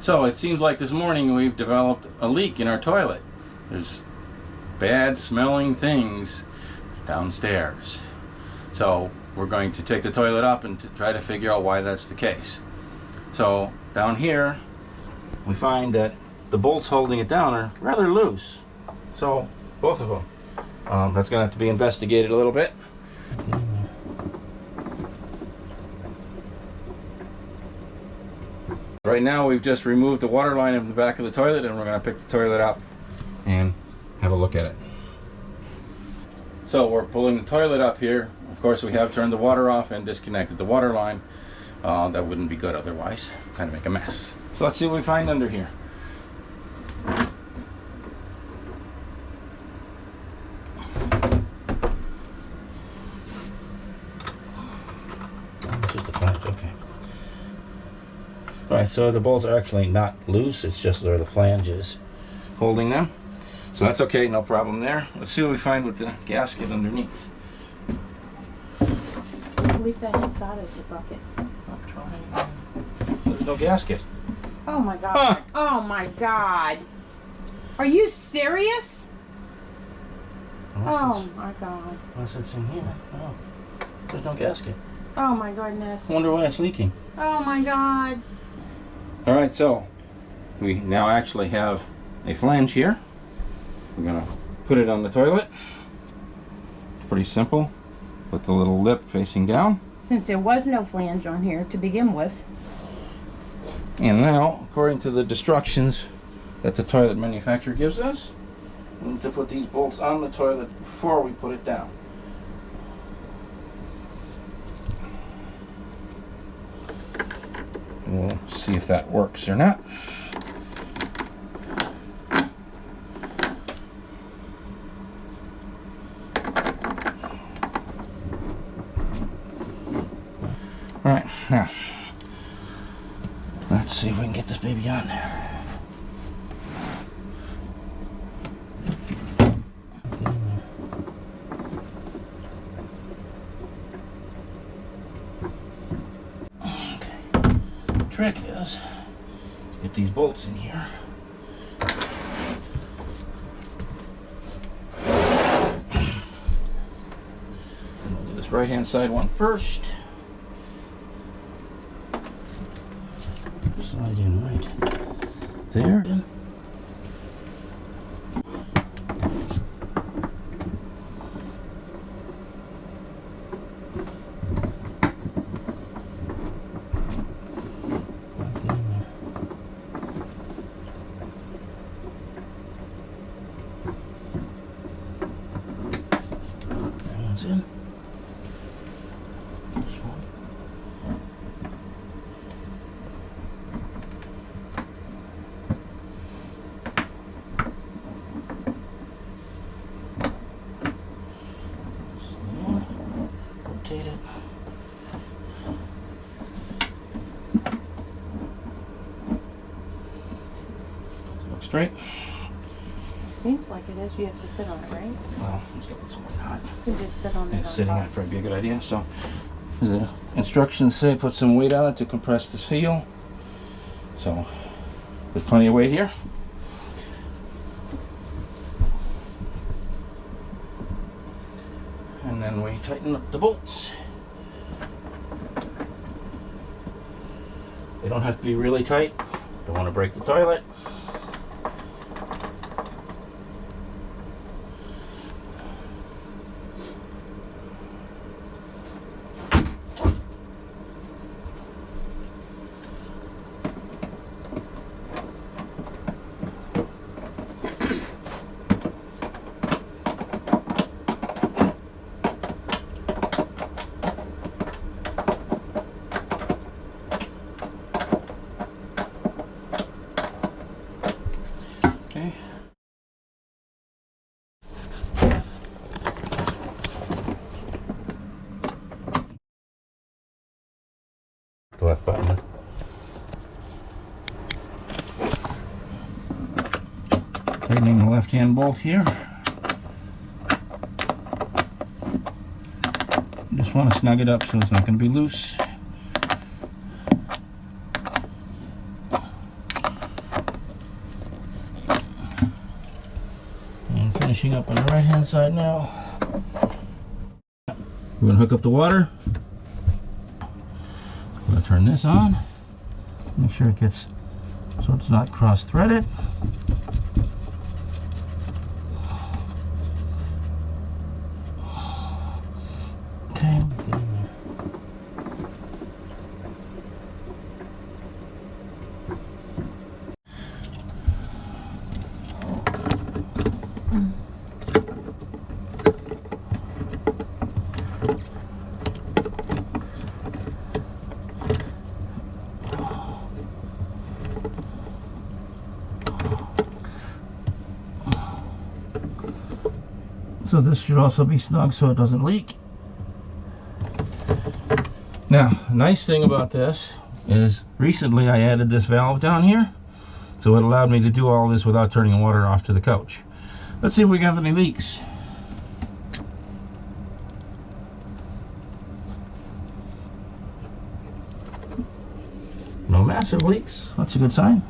So it seems like this morning we've developed a leak in our toilet. There's bad smelling things downstairs. So we're going to take the toilet up and to try to figure out why that's the case. So down here we find that the bolts holding it down are rather loose. So both of them. That's going to have to be investigated a little bit. Right now we've just removed the water line from the back of the toilet, and we're going to pick the toilet up and have a look at it. So we're pulling the toilet up here. Of course, we have turned the water off and disconnected the water line. That wouldn't be good otherwise. Kind of make a mess. So let's see what we find under here. Just a flange, okay. Alright, so the bolts are actually not loose, it's just where the flange is holding them. So that's okay, no problem there. Let's see what we find with the gasket underneath. Leave that inside of the bucket. I'm trying. There's no gasket. Oh my god. Huh. Oh my god. Are you serious? Oh my god. Unless it's in here. Oh, there's no gasket. Oh my goodness. I wonder why it's leaking. Oh my god. Alright, so we now actually have a flange here. We're going to put it on the toilet. It's pretty simple. Put the little lip facing down. Since there was no flange on here to begin with. And now, according to the instructions that the toilet manufacturer gives us, we need to put these bolts on the toilet before we put it down. We'll see if that works or not. All right, now let's see if we can get this baby on there. Trick is get these bolts in here. We'll do this right hand side one first. Slide in right there. In. This one. Rotate it. Look straight. Seems like it is. You have to sit on it, right? Well, let's get some more hot. You can just sit on it. Sitting on it probably be a good idea. So the instructions say put some weight on it to compress the seal. So there's plenty of weight here. And then we tighten up the bolts. They don't have to be really tight. Don't want to break the toilet. Okay. The left button. Tightening the left-hand bolt here. Just want to snug it up so it's not going to be loose. finishing up on the right hand side now. We're gonna hook up the water. I'm gonna turn this on. Make sure it gets so it's not cross-threaded. Okay, get in there. So this should also be snug so it doesn't leak. Now, the nice thing about this is recently I added this valve down here, so it allowed me to do all this without turning the water off to the coach. Let's see if we have any leaks. No massive leaks. That's a good sign.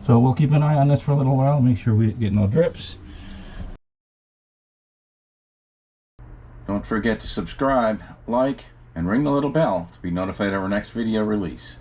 So we'll keep an eye on this for a little while, make sure we get no drips. Don't forget to subscribe, like, and ring the little bell to be notified of our next video release.